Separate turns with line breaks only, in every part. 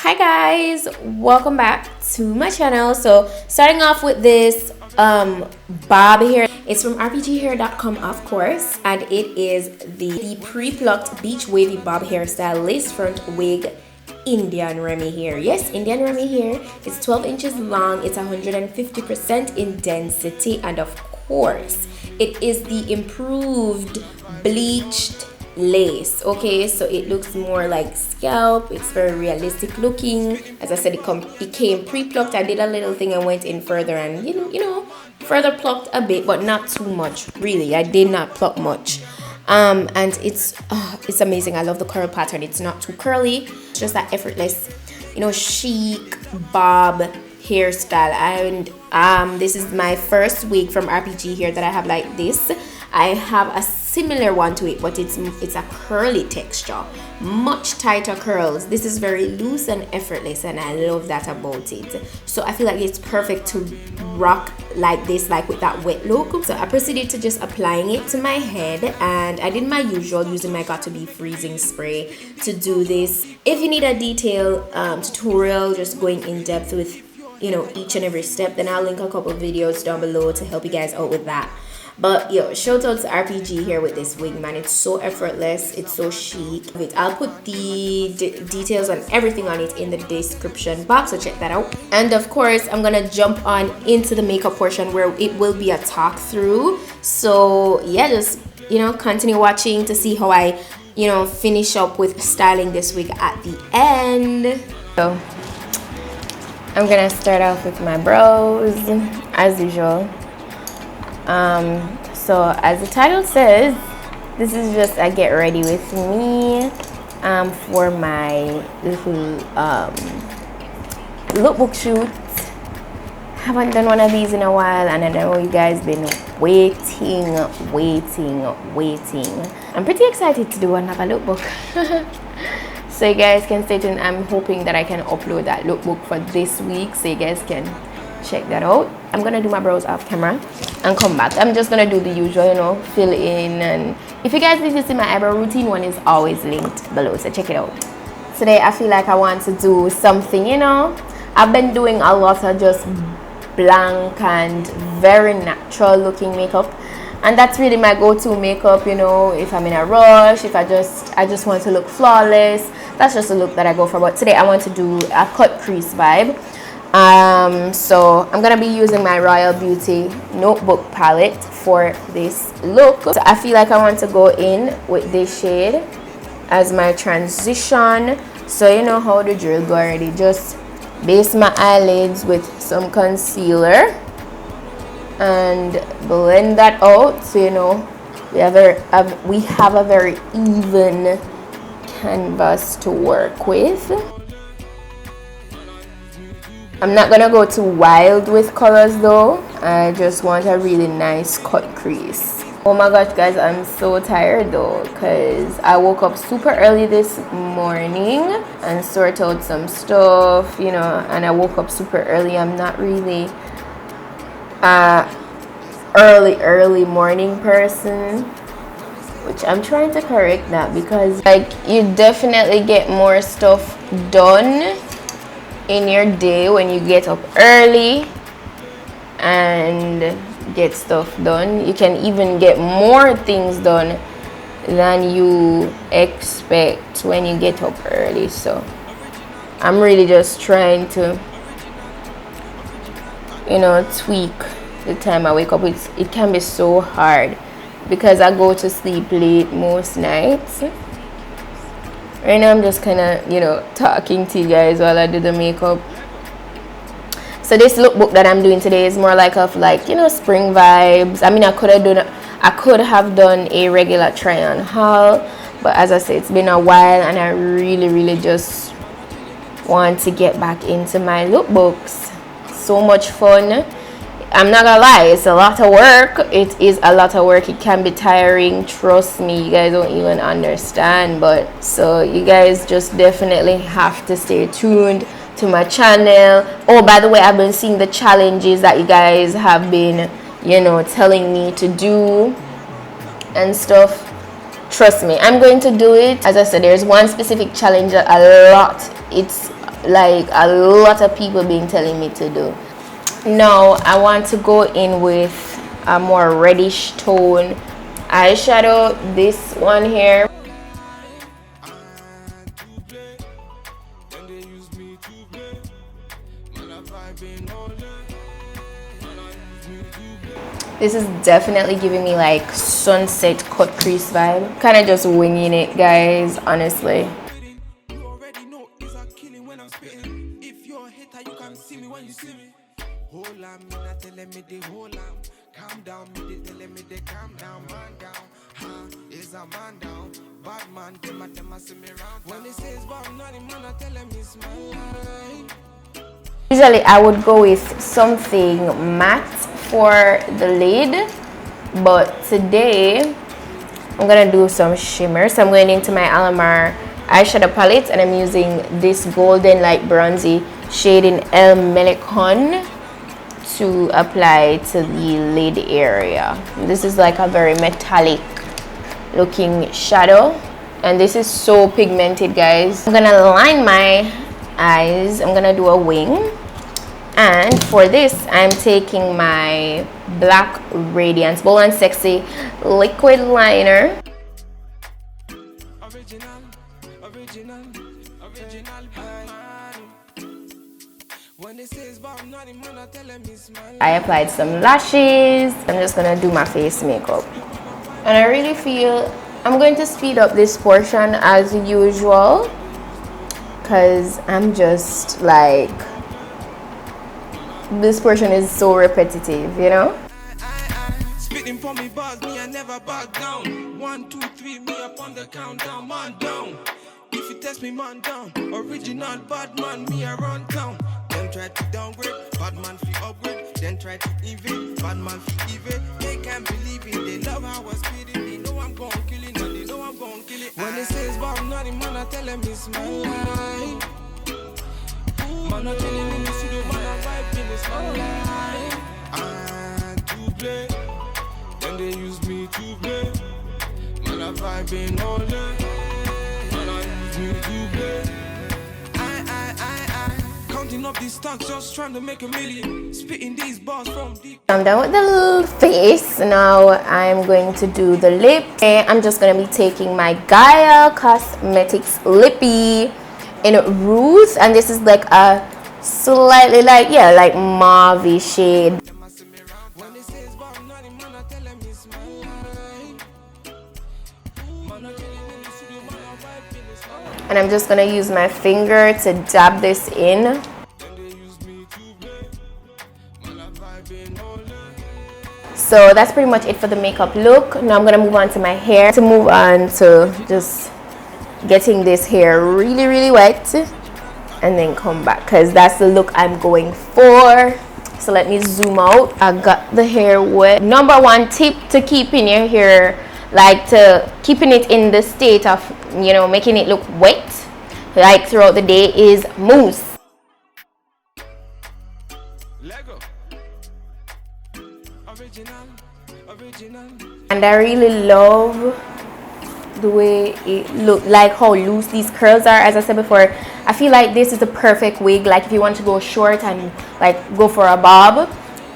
Hi guys, welcome back to my channel. So starting off with this bob hair, it's from RPGhair.com, of course, and it is the pre-plucked beach wavy bob hairstyle lace front wig Indian Remy hair. Yes, Indian Remy hair. It's 12 inches long, it's 150% in density, and of course it is the improved bleached lace. Okay, so it looks more like scalp. It's very realistic looking. As I said, it came pre-plucked. I did a little thing and went in further and you know further plucked a bit, but not too much. Really, I did not pluck much. And it's amazing. I love the curl pattern. It's not too curly. It's just that effortless, chic bob hairstyle. And this is my first wig from RPG Hair that I have like this. I have a similar one to it, but it's a curly texture, much tighter curls. This is very loose and effortless, and I love that about it. So I feel like it's perfect to rock like this, like with that wet look. So I proceeded to just applying it to my head, and I did my usual using my Got to Be freezing spray to do this. If you need a detailed tutorial, just going in depth with each and every step, then I'll link a couple of videos down below to help you guys out with that. But shout out to RPG here with this wig, man. It's so effortless, it's so chic. I'll put the details on everything on it in the description box, so check that out. And of course, I'm gonna jump on into the makeup portion where it will be a talk through. So yeah, just continue watching to see how I finish up with styling this wig at the end. So I'm gonna start off with my brows as usual. So as the title says, this is just a get ready with me for my little lookbook shoot. Haven't done one of these in a while, and I know you guys been waiting. I'm pretty excited to do another lookbook. So you guys can stay tuned. I'm hoping that I can upload that lookbook for this week, so you guys can check that out. I'm gonna do my brows off camera and come back. I'm just gonna do the usual, fill in, and if you guys need to see my eyebrow routine, one is always linked below, so check it out. Today I feel like I want to do something, I've been doing a lot of just blank and very natural looking makeup, and that's really my go-to makeup, if I'm in a rush, if I just want to look flawless. That's just a look that I go for. But today I want to do a cut crease vibe. So I'm gonna be using my Royal Beauty notebook palette for this look. So I feel like I want to go in with this shade as my transition. So you know how the drill go already. Just base my eyelids with some concealer and blend that out. So we have a very even canvas to work with. I'm not gonna go too wild with colors though. I just want a really nice cut crease. Oh my gosh guys, I'm so tired though, because I woke up super early this morning and sort out some stuff, and I woke up super early. I'm not really early morning person, which I'm trying to correct that, because you definitely get more stuff done in your day when you get up early and get stuff done. You can even get more things done than you expect when you get up early. So I'm really just trying to tweak the time I wake up. It can be so hard because I go to sleep late most nights. Right now I'm just kind of talking to you guys while I do the makeup. So this lookbook that I'm doing today is more like spring vibes. I mean, I could have done a regular try on haul, but as I said, it's been a while and I really just want to get back into my lookbooks. So much fun. I'm not gonna lie, it's a lot of work. It is a lot of work. It can be tiring, trust me. You guys don't even understand. But so you guys just definitely have to stay tuned to my channel. Oh, by the way, I've been seeing the challenges that you guys have been telling me to do and stuff. Trust me, I'm going to do it. As I said, there's one specific challenge that it's like a lot of people been telling me to do. Now I want to go in with a more reddish tone eyeshadow. This one here. This is definitely giving me like sunset cut crease vibe. Kind of just winging it, guys, honestly. Usually I would go with something matte for the lid, but today I'm gonna do some shimmer. So I'm going into my Alamar eyeshadow palette and I'm using this golden light bronzy shade in El Melicon to apply to the lid area. This is like a very metallic looking shadow, and this is so pigmented, guys. I'm gonna line my eyes. I'm gonna do a wing, and for this I'm taking my Black Radiance Bold and Sexy liquid liner. I applied some lashes. I'm just gonna do my face makeup, and I really feel I'm going to speed up this portion as usual because I'm just like, this portion is so repetitive, you know. Spitting for me bars, me I never back down. 1, 2, 3, me up on the countdown, man down. If you test me, man down. Original bad man, me around town. Them try to downgrade, bad man fi upgrade. Then try to evade, bad man fi evade. They can't believe it, they love how I spit it. They know I'm gon' kill it, and they know I'm gon' kill it. When they say it's bad, not man, I tell them it's my life. Man, I'm chilling in the studio, man, I'm vibing, it's my life. And to play, then they use me to play. Man, I'm vibing all day. Man, I use me to play. Counting up these stacks, just trying to make a million. Spitting these bars from deep. I'm done with the little face. Now I'm going to do the lips. Okay, I'm just going to be taking my Gaia Cosmetics Lippy in Ruth, and this is like a slightly like, yeah, like mauve shade. And I'm just gonna use my finger to dab this in. So that's pretty much it for the makeup look. Now I'm gonna move on to my hair. To move on to just getting this hair really wet and then come back, because that's the look I'm going for. So let me zoom out. I got the hair wet. Number one tip to keeping your hair, like to keeping it in the state of, you know, making it look wet like throughout the day, is mousse. And I really love the way it look, like how loose these curls are. As I said before, I feel like this is the perfect wig, like if you want to go short and like go for a bob,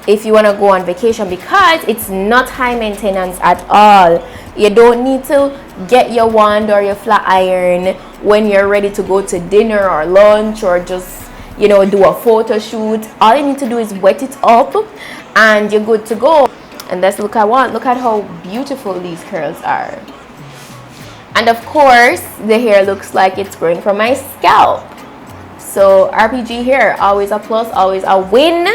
if you want to go on vacation, because it's not high maintenance at all. You don't need to get your wand or your flat iron when you're ready to go to dinner or lunch or just, you know, do a photo shoot. All you need to do is wet it up and you're good to go. And that's the look I want. Look at how beautiful these curls are. And of course, the hair looks like it's growing from my scalp. So RPG hair, always a plus, always a win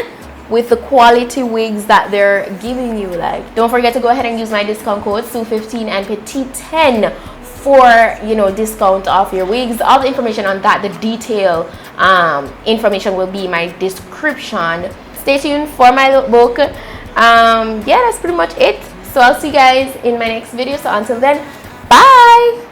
with the quality wigs that they're giving you. Like, don't forget to go ahead and use my discount code SUE15 and Petite10 for, you know, discount off your wigs. All the information on that, the detail information will be in my description. Stay tuned for my lookbook. Yeah, that's pretty much it. So I'll see you guys in my next video. So until then, bye.